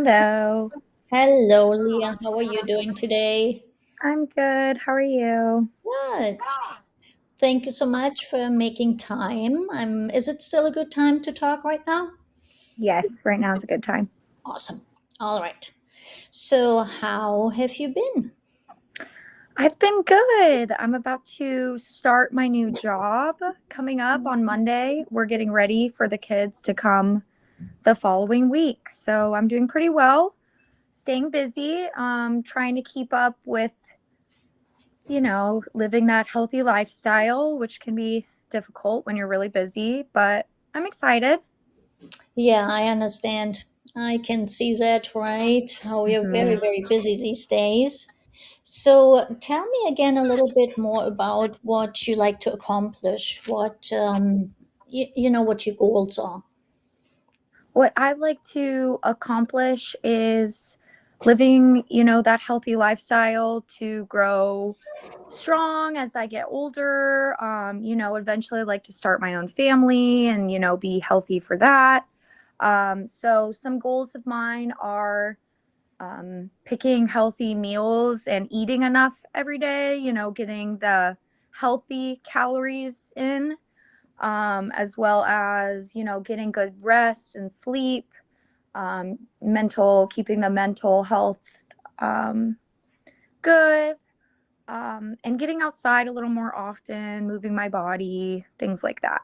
Hello. Hello, Leah. How are you doing today? I'm good. How are you? Good. Thank you so much for making time. Is it still a good time to talk right now? Yes, right now is a good time. Awesome. All right. So, how have you been? I've been good. I'm about to start my new job coming up on Monday. We're getting ready for the kids to come the following week. So I'm doing pretty well, staying busy, trying to keep up with, living that healthy lifestyle, which can be difficult when you're really busy, but I'm excited. Yeah, I understand. I can see that, right? How you're very, Mhm. very busy these days. So, tell me again a little bit more about what you like to accomplish, what your goals are. What I like to accomplish is living, that healthy lifestyle to grow strong as I get older. Eventually I'd like to start my own family and, be healthy for that. So some goals of mine are picking healthy meals and eating enough every day, getting the healthy calories in, as well as, getting good rest and sleep, keeping the mental health um, good, and getting outside a little more often, moving my body, things like that.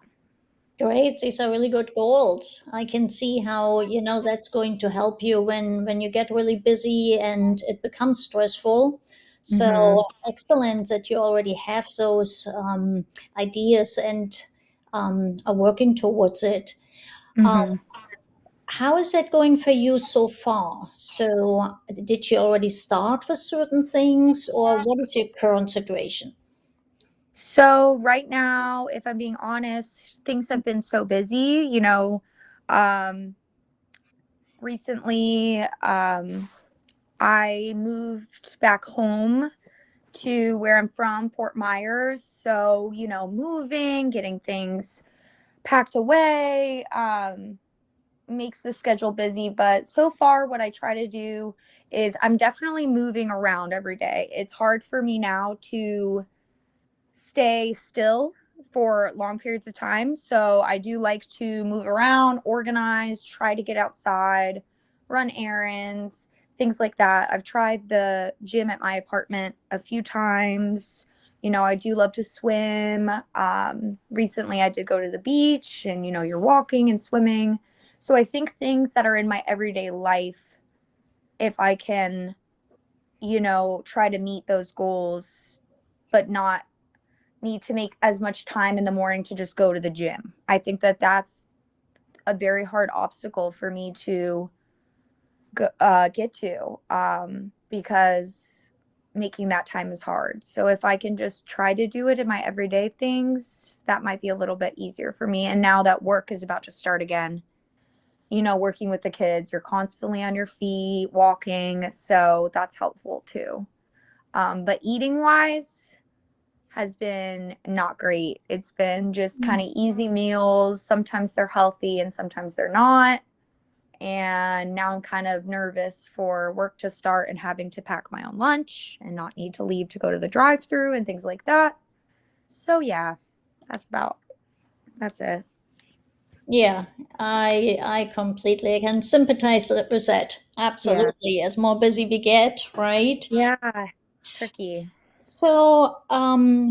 Great. These are really good goals. I can see how, that's going to help you when you get really busy and it becomes stressful. So Hmm. excellent that you already have those ideas and are working towards it. Um, Hmm. how is that going for you so far? So did you already start with certain things, or what is your current situation? So right now, if I'm being honest, things have been so busy. Um, recently, I moved back home to where I'm from, Fort Myers. So, moving, getting things packed away, makes the schedule busy. But so far, what I try to do is I'm definitely moving around every day. It's hard for me now to stay still for long periods of time. So I do like to move around, organize, try to get outside, run errands, things like that. I've tried the gym at my apartment a few times. I do love to swim. Recently, I did go to the beach, and you're walking and swimming. So I think things that are in my everyday life, if I can, try to meet those goals, but not need to make as much time in the morning to just go to the gym. I think that that's a very hard obstacle for me to get to, because making that time is hard. So if I can just try to do it in my everyday things, that might be a little bit easier for me. And now that work is about to start again, working with the kids, you're constantly on your feet, walking. So that's helpful too. But eating wise, has been not great. It's been just kind of easy meals. Sometimes they're healthy and sometimes they're not. And now I'm kind of nervous for work to start and having to pack my own lunch and not need to leave to go to the drive-through and things like that. So yeah, that's it. Yeah, I completely can sympathize with that. Yeah. Absolutely. As more busy we get, right? Yeah. Tricky. So,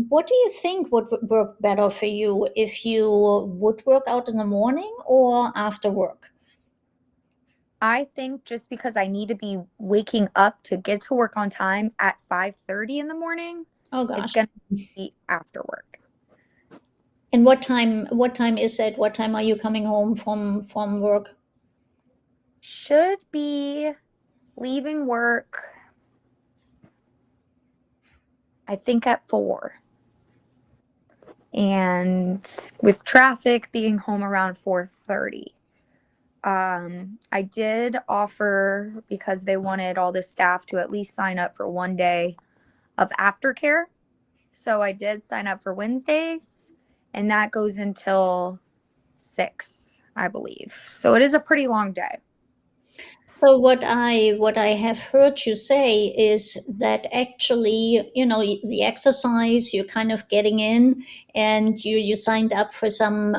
what do you think would work better for you if you would work out in the morning or after work? I think just because I need to be waking up to get to work on time at 5:30 in the morning, Oh it's gosh. going to be after work. And what time is it? What time are you coming home from work? Should be leaving work, I think, at 4. And with traffic, being home around 4:30. I did offer, because they wanted all the staff to at least sign up for one day of aftercare. So I did sign up for Wednesdays, and that goes until 6, I believe. So it is a pretty long day. So what I have heard you say is that actually, the exercise you're kind of getting in, and you signed up for some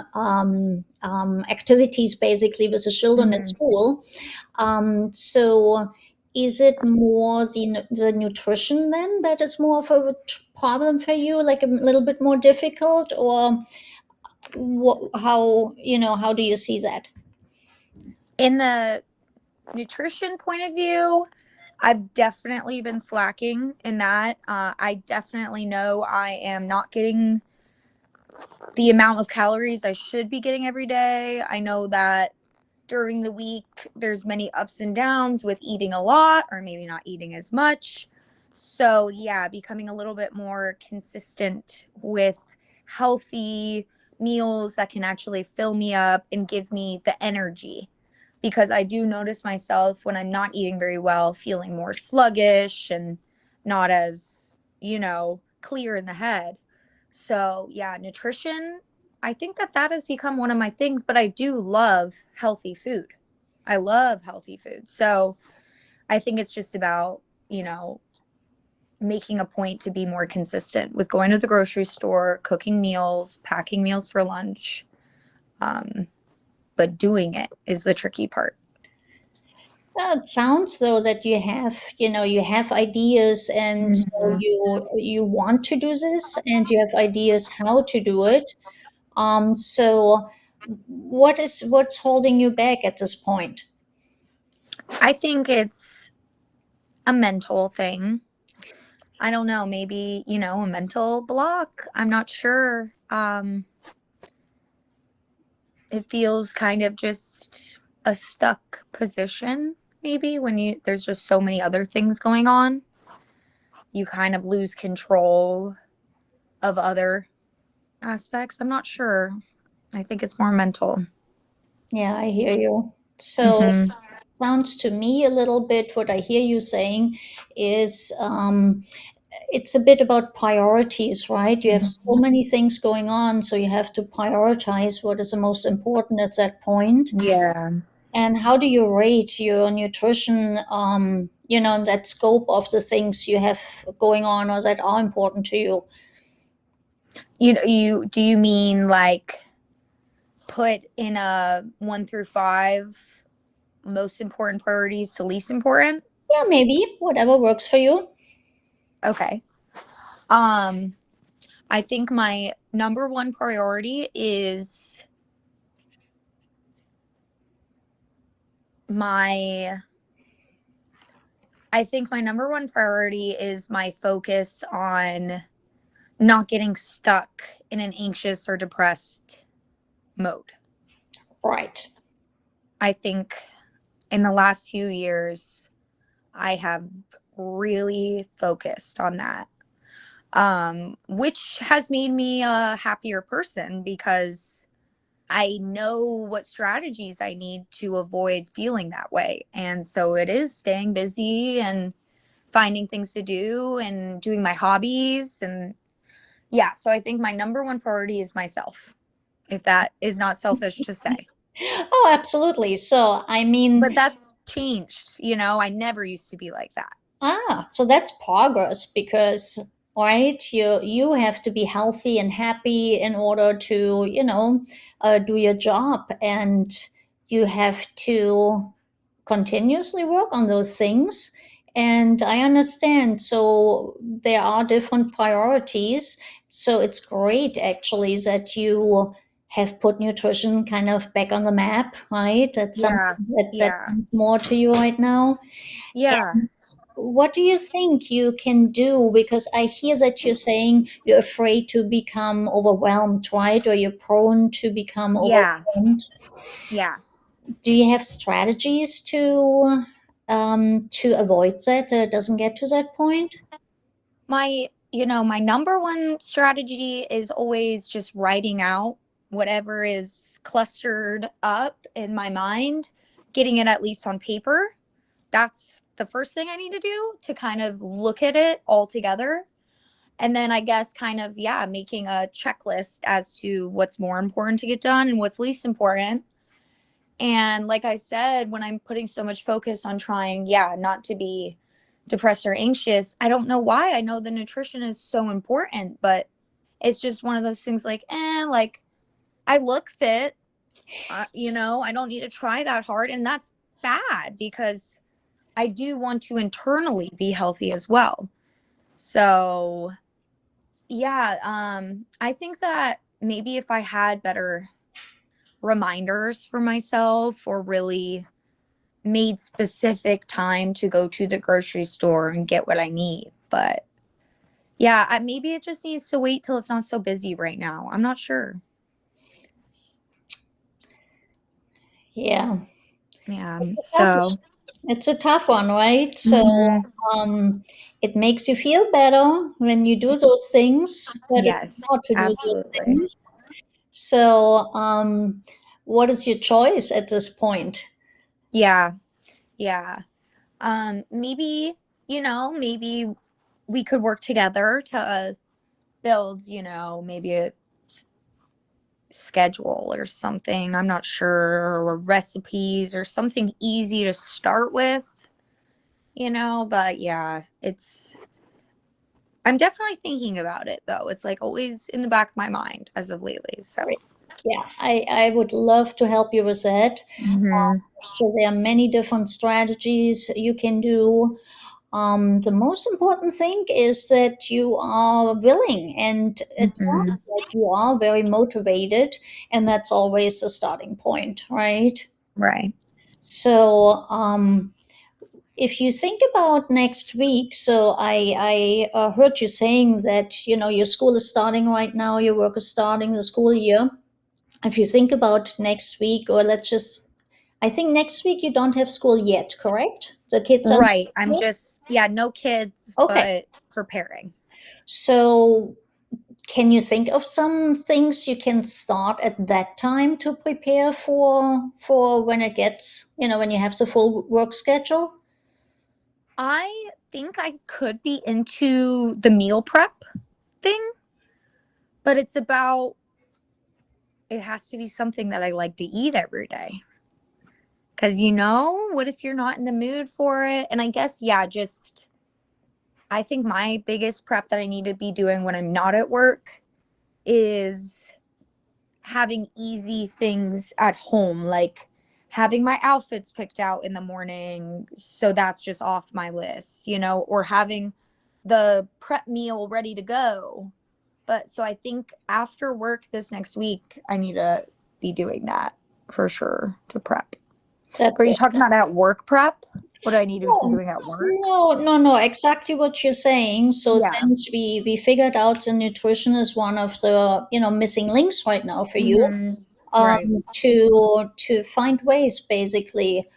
activities basically with the children at Mhm. school. So is it more the nutrition then that is more of a problem for you, like a little bit more difficult, or how do you see that? In the nutrition point of view, I've definitely been slacking in that. I definitely know I am not getting the amount of calories I should be getting every day. I know that during the week there's many ups and downs with eating a lot or maybe not eating as much. So, yeah, becoming a little bit more consistent with healthy meals that can actually fill me up and give me the energy, because I do notice myself when I'm not eating very well feeling more sluggish and not as, clear in the head. So, yeah, nutrition, I think that that has become one of my things, but I do love healthy food. I love healthy food. So, I think it's just about, making a point to be more consistent with going to the grocery store, cooking meals, packing meals for lunch. Um, but doing it is the tricky part. It sounds though that you have ideas, and so Mhm. you want to do this, and you have ideas how to do it. So what's holding you back at this point? I think it's a mental thing. I don't know, maybe, a mental block. I'm not sure. It feels kind of just a stuck position, maybe when there's just so many other things going on. You kind of lose control of other aspects. I'm not sure. I think it's more mental. Yeah, I hear you. So Mhm. sounds to me a little bit what I hear you saying is it's a bit about priorities, right? You have so Mhm. many things going on, so you have to prioritize what is the most important at that point. Yeah. And how do you rate your nutrition, in that scope of the things you have going on or that are important to you? You do you mean like put in a 1 through 5 most important priorities to least important? Yeah, maybe whatever works for you. Okay. Um I think my number one priority is my I think my number one priority is my focus on not getting stuck in an anxious or depressed mode. Right. I think in the last few years, I have really focused on that, which has made me a happier person because I know what strategies I need to avoid feeling that way. And so it is staying busy and finding things to do and doing my hobbies. And yeah, so I think my number one priority is myself, if that is not selfish to say. Oh, absolutely. So, I mean, But that's changed. I never used to be like that. so that's progress because, right, you have to be healthy and happy in order to, do your job, and you have to continuously work on those things. And I understand. So there are different priorities. So it's great actually that you have put nutrition kind of back on the map, right? That's something Yeah. that Yeah. means more to you right now. Yeah. What do you think you can do? Because I hear that you're saying you're afraid to become overwhelmed, right? Or you're prone to become Yeah. overwhelmed. Yeah. Do you have strategies to avoid that, so it doesn't get to that point? My number one strategy is always just writing out whatever is clustered up in my mind, getting it at least on paper. That's the first thing I need to do to kind of look at it all together. And then I guess kind of, yeah, making a checklist as to what's more important to get done and what's least important. And like I said, when I'm putting so much focus on trying, yeah, not to be depressed or anxious, I don't know why. I know the nutrition is so important, but it's just one of those things like, like I look fit, I don't need to try that hard. And that's bad because I do want to internally be healthy as well. So, yeah, I think that maybe if I had better reminders for myself or really made specific time to go to the grocery store and get what I need. But yeah, maybe it just needs to wait till it's not so busy right now. I'm not sure. Yeah. Yeah. It's a tough So, It's a tough one, right? So mhm, um, it makes you feel better when you do those things, but it's yes, hard to do those absolutely. things. So, what is your choice at this point? Yeah. Yeah. Maybe, maybe we could work together to build, maybe a schedule or something. I'm not sure, or recipes or something easy to start with, but yeah, I'm definitely thinking about it though. It's like always in the back of my mind as of lately. So, Great. Yeah, I would love to help you with that. hmm So there are many different strategies you can do. The most important thing is that you are willing, and it hmm sounds like you are very motivated, and that's always the starting point, right? right. So, if you think about next week, so I heard you saying that your school is starting right now, your work is starting, the school year. If you think about next week, or I think next week you don't have school yet, correct? The kids are not Right. I'm yet? just, yeah, no kids, Okay. but preparing. So, can you think of some things you can start at that time to prepare for when it gets, when you have the full work schedule? I think I could be into the meal prep thing, but it has to be something that I like to eat every day. Because, what if you're not in the mood for it? And I guess, yeah, I think my biggest prep that I need to be doing when I'm not at work is having easy things at home, like having my outfits picked out in the morning. So that's just off my list, or having the prep meal ready to go. But so I think after work this next week, I need to be doing that for sure to prep. That's Are you it. talking about at work prep? What do I need to be No, doing at work? no, no, no, exactly what you're saying. So Yeah. since we figured out the nutrition is one of the missing links right now for you, hmm Right. to find ways, basically,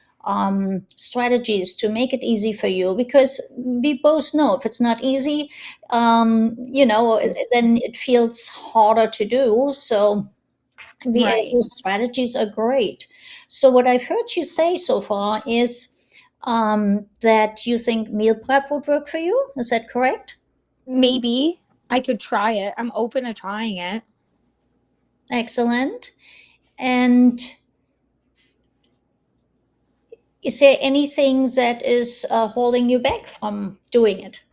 strategies to make it easy for you, because we both know if it's not easy, then it feels harder to do. So Right. your strategies are great. So what I've heard you say so far is that you think meal prep would work for you. Is that correct? Maybe I could try it. I'm open to trying it. Excellent. And is there anything that is holding you back from doing it?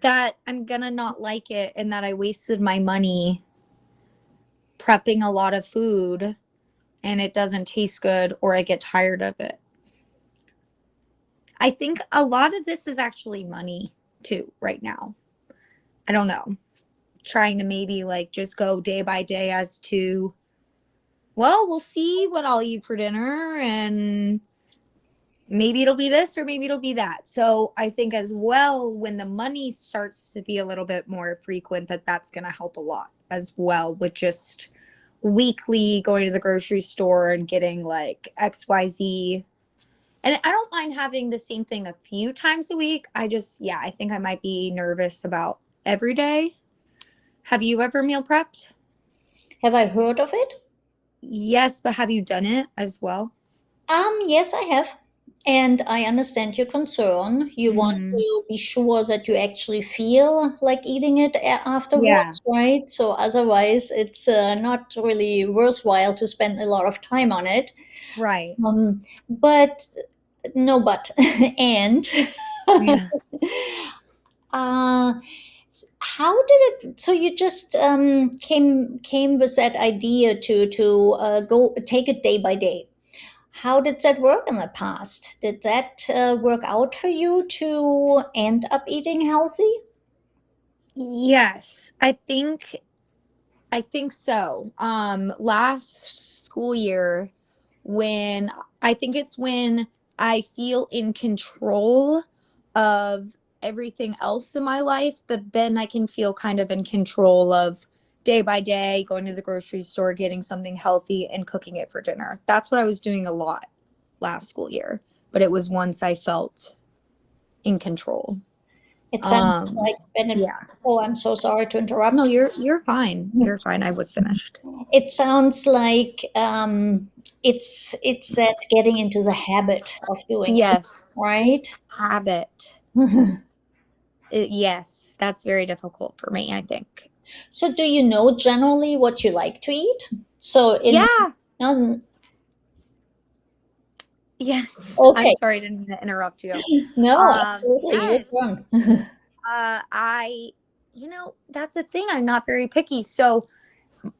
That I'm gonna not like it and that I wasted my money prepping a lot of food and it doesn't taste good or I get tired of it. I think a lot of this is actually money too right now. I don't know. Trying to maybe like just go day by day as to, well, we'll see what I'll eat for dinner and maybe it'll be this or maybe it'll be that. So I think as well, when the money starts to be a little bit more frequent, that's going to help a lot as well with just weekly going to the grocery store and getting like XYZ. And I don't mind having the same thing a few times a week. Yeah, I think I might be nervous about every day. Have you ever meal prepped? Have I heard of it? Yes, but have you done it as well? Yes, I have. And I understand your concern. You want Hmm. to be sure that you actually feel like eating it Yeah. afterwards, right? So otherwise, it's not really worthwhile to spend a lot of time on it. Right. But no, but and Yeah. uh, how did it? So you just came with that idea to go take it day by day. How did that work in the past? Did that work out for you to end up eating healthy? Yes, I think so. Last school year, when I think it's when I feel in control of everything else in my life, but then I can feel kind of in control of day by day, going to the grocery store, getting something healthy and cooking it for dinner. That's what I was doing a lot last school year, but it was once I felt in control. It sounds Um, like when it, yeah. oh, I'm so sorry to No, interrupt. you're fine. You're fine. I was finished. It sounds like it's that getting into the habit of doing it, Yes. right? Habit. Yes, that's very difficult for me, I think. So, do you know generally what you like to eat? So, in Yeah. um, Yes. I'm okay, sorry, I didn't mean to interrupt you. no, absolutely, your Yes. turn. I, that's the thing. I'm not very picky. So,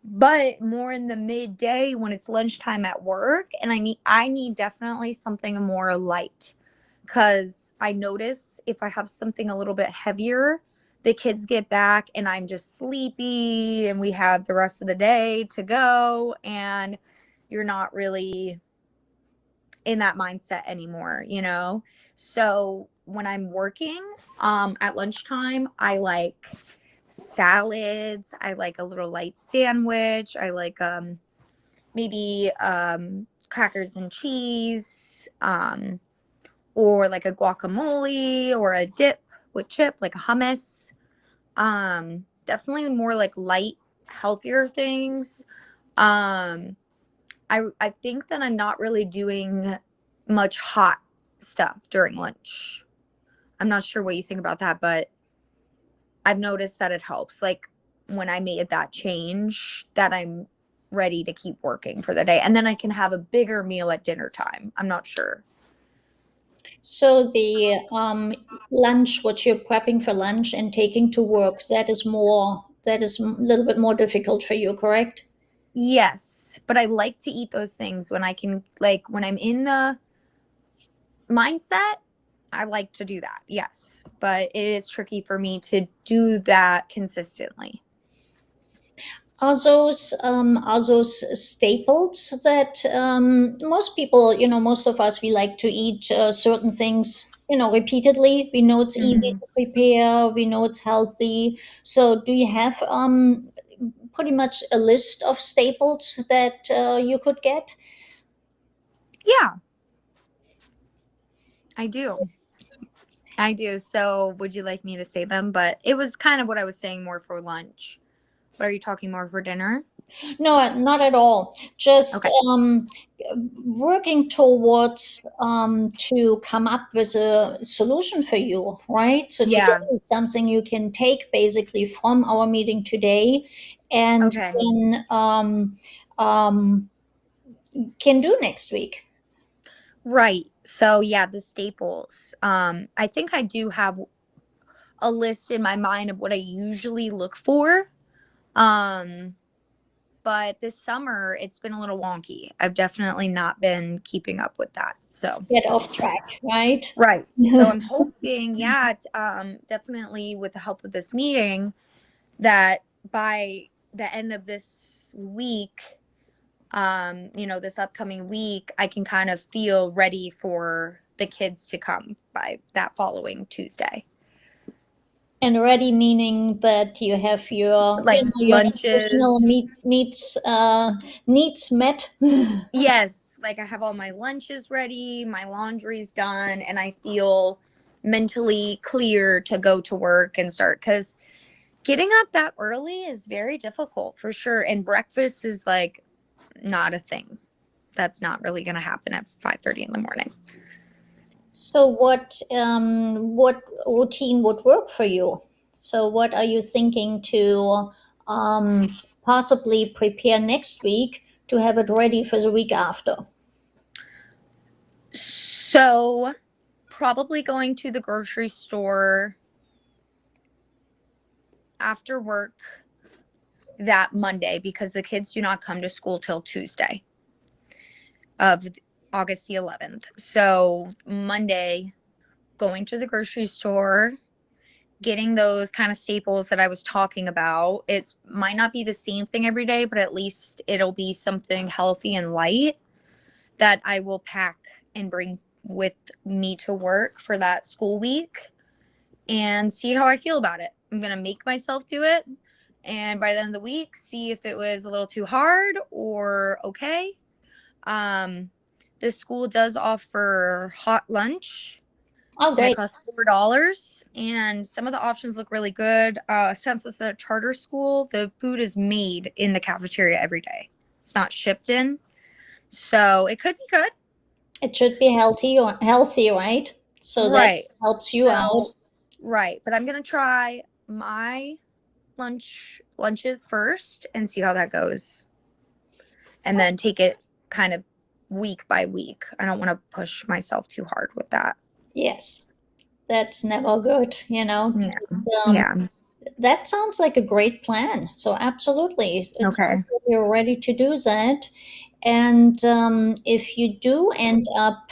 but more in the midday when it's lunchtime at work, and I need definitely something more light, because I notice if I have something a little bit heavier, the kids get back and I'm just sleepy, and we have the rest of the day to go, and you're not really in that mindset anymore. So when I'm working at lunchtime, I like salads, I like a little light sandwich, I like maybe crackers and cheese, or like a guacamole or a dip with chip, like a hummus. Definitely more like light, healthier things. Um, I think that I'm not really doing much hot stuff during lunch. I'm not sure what you think about that, but I've noticed that it helps. Like when I made that change, that I'm ready to keep working for the day. And then I can have a bigger meal at dinner time. I'm not sure. So the lunch, what you're prepping for lunch and taking to work, that is a little bit more difficult for you, correct? Yes, but I like to eat those things when I can, like when I'm in the mindset, I like to do that. Yes, but it is tricky for me to do that consistently. Are those staples that most people, most of us, we like to eat certain things, repeatedly. We know it's easy Mhm. to prepare. We know it's healthy. So, do you have pretty much a list of staples that you could get? Yeah, I do. I do. So, would you like me to say them? But it was kind of what I was saying more for lunch. But are you talking more for dinner? No, not at all. Just Okay. working towards to come up with a solution for you, right? So today Yeah. is something you can take basically from our meeting today, and Okay. um, can do next week. Right. So, yeah, the staples. I think I do have a list in my mind of what I usually look for. Um, but this summer it's been a little wonky. I've definitely not been keeping up with that. So, Get off track, right? right. So I'm hoping, yeah, definitely with the help of this meeting, that by the end of this week, this upcoming week, I can kind of feel ready for the kids to come by that following Tuesday. And ready meaning that you have Like your nutritional lunches. needs met. Yes, like I have all my lunches ready, my laundry's done, and I feel mentally clear to go to work and start, because getting up that early is very difficult for sure. And breakfast is like not a thing. That's not really going to happen at 5:30 in the morning. So what routine would work for you? So what are you thinking to possibly prepare next week to have it ready for the week after? So, probably going to the grocery store after work that Monday because the kids do not come to school till Tuesday of August the 11th. So, Monday, going to the grocery store, getting those kind of staples that I was talking about. It might not be the same thing every day, but at least it'll be something healthy and light that I will pack and bring with me to work for that school week and see how I feel about it. I'm going to make myself do it. And by the end of the week, see if it was a little too hard or okay. Um, the school does offer hot lunch Oh, and it great. costs $4. And some of the options look really good. Since it's a charter school, the food is made in the cafeteria every day. It's not shipped in, so it could be good. It should be healthy, right? So that Right. helps you out. So, right. But I'm gonna try my lunches first and see how that goes, and then take it kind of week by week. I don't want to push myself too hard with that. Yes, that's never good, you know. Yeah. Um, Yeah. that sounds like a great plan. So absolutely, it sounds Okay. like you're ready to do that. And if you do end up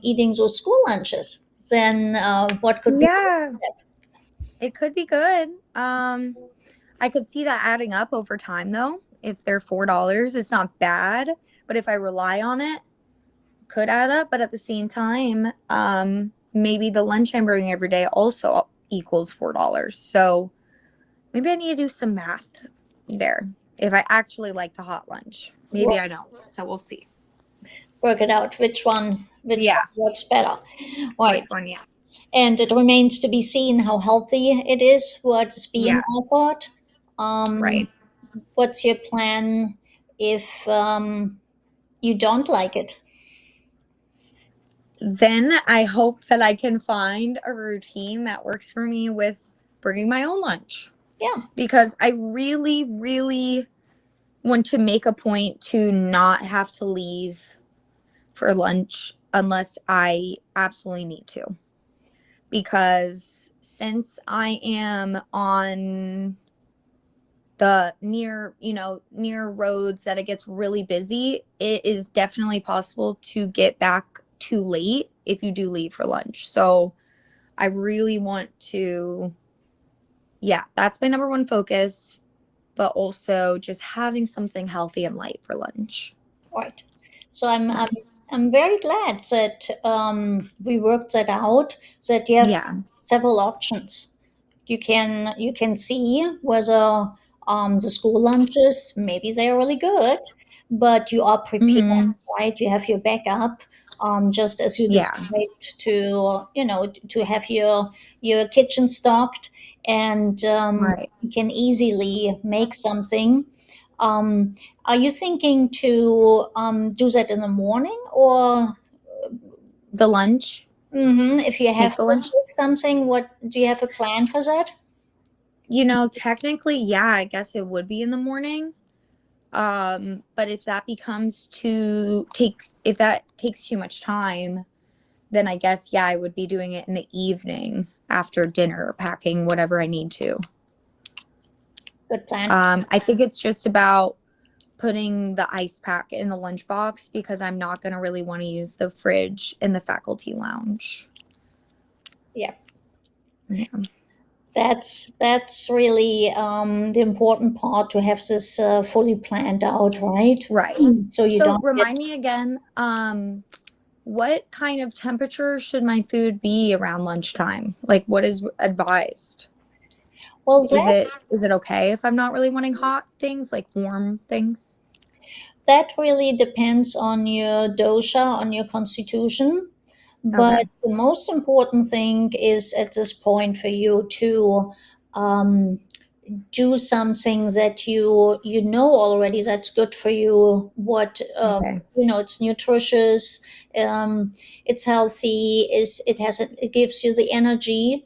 eating those school lunches, then what could be the Yeah. next step? It could be good. I could see that adding up over time though. If they're $4, it's not bad. But if I rely on it, could add up. But at the same time, maybe the lunch I'm bringing every day also equals $4. So maybe I need to do some math there. If I actually like the hot lunch. Maybe Work, I don't. So we'll see. work it out. Which one Yeah. works better? Right. Which one? Yeah. And it remains to be seen how healthy it is, what's being Yeah. offered. Um, Right. what's your plan if you don't like it? Then I hope that I can find a routine that works for me with bringing my own lunch Yeah, because I really, really want to make a point to not have to leave for lunch unless I absolutely need to. Because since I am on the near roads that it gets really busy, it is definitely possible to get back too late if you do leave for lunch. So I really want to, yeah, that's my number one focus, but also just having something healthy and light for lunch. right. So I'm very glad that we worked that out, so that you have Yeah. several options. You can see whether the school lunches maybe they are really good, but you are prepared, Hmm. right? You have your backup, just as you Yeah. described, to have your kitchen stocked, and Right. you can easily make something. Um, are you thinking to do that in the morning, or The lunch, if you have make to the lunch. cook something? What do you have a plan for that? Technically, yeah, I guess it would be in the morning. But if that becomes too takes if that takes too much time, then I guess yeah, I would be doing it in the evening after dinner, packing whatever I need to. Good plan. I think it's just about putting the ice pack in the lunchbox because I'm not going to really want to use the fridge in the faculty lounge. Yeah, Yeah. that's really the important part, to have this fully planned out, right? Right. So you So don't get. remind me again, what kind of temperature should my food be around lunchtime? Like what is advised? Well, Is it okay if I'm not really wanting hot things, like warm things? that really depends on your dosha, on your constitution. Okay. But the most important thing is at this point for you to um, do something that you know already that's good for you, what Okay. it's nutritious, um, it's healthy, is it has it gives you the energy.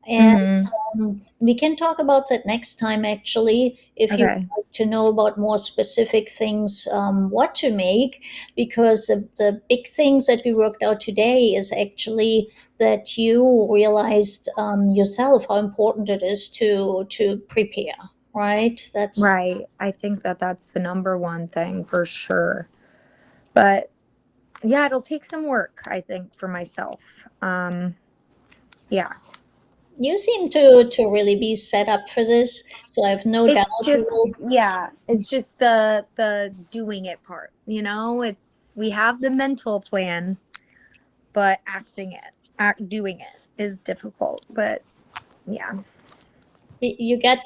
And Mm-hmm. we can talk about that next time, actually, if you Okay. like to know about more specific things, what to make, because the big things that we worked out today is actually that you realized yourself how important it is to prepare, right? That's Right. I think that that's the number one thing for sure. But yeah, it'll take some work, I think, for myself. Yeah. you seem to really be set up for this, so I have no doubt It's you just will. yeah, it's just the doing it part, you know? It's we have the mental plan, but doing it is difficult. But yeah. You get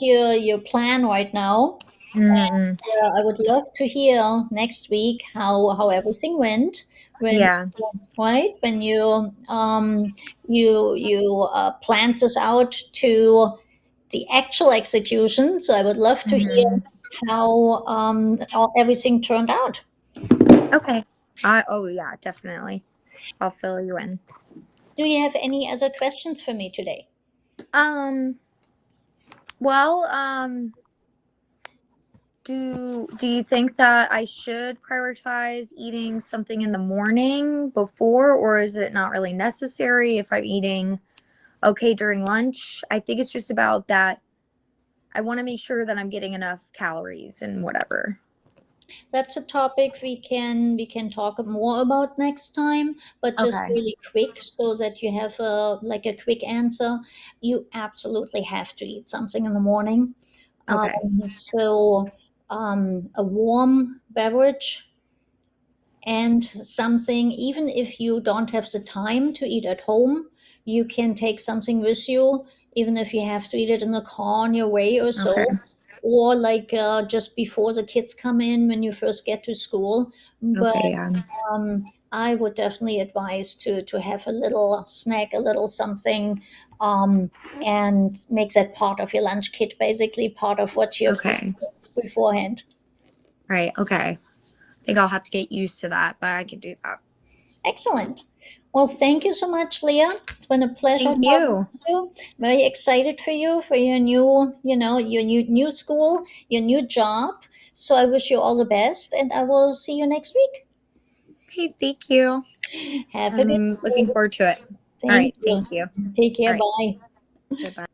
your plan right now. Mm-mm. I would love to hear next week how everything went when Yeah. right when you planned this out to the actual execution. So I would love to hear Hmm. how everything turned out. Okay. Oh yeah, definitely. I'll fill you in. Do you have any other questions for me today? Um, well, do you think that I should prioritize eating something in the morning before, or is it not really necessary if I'm eating okay during lunch? I think it's just about that. I want to make sure that I'm getting enough calories and whatever. That's a topic we can talk more about next time, but just Okay. really quick so that you have a quick answer. You absolutely have to eat something in the morning. Okay. A warm beverage and something, even if you don't have the time to eat at home, you can take something with you, even if you have to eat it in the car on your way or Okay. so, or like just before the kids come in when you first get to school. But Okay. Yeah. I would definitely advise to have a little snack, a little something, and make that part of your lunch kit, basically part of what you're Okay. beforehand. Right. Okay. I think I'll have to get used to that, but I can do that. Excellent. Well, thank you so much, Leah. It's been a pleasure Thank talking you. to you. Very excited for you for your new, your new school, your new job. So I wish you all the best, and I will see you next week. Okay. Thank you. Have a good I'm looking day. forward to it. All Thank right. you. Thank you. Take All care. right. Bye. Okay. Bye.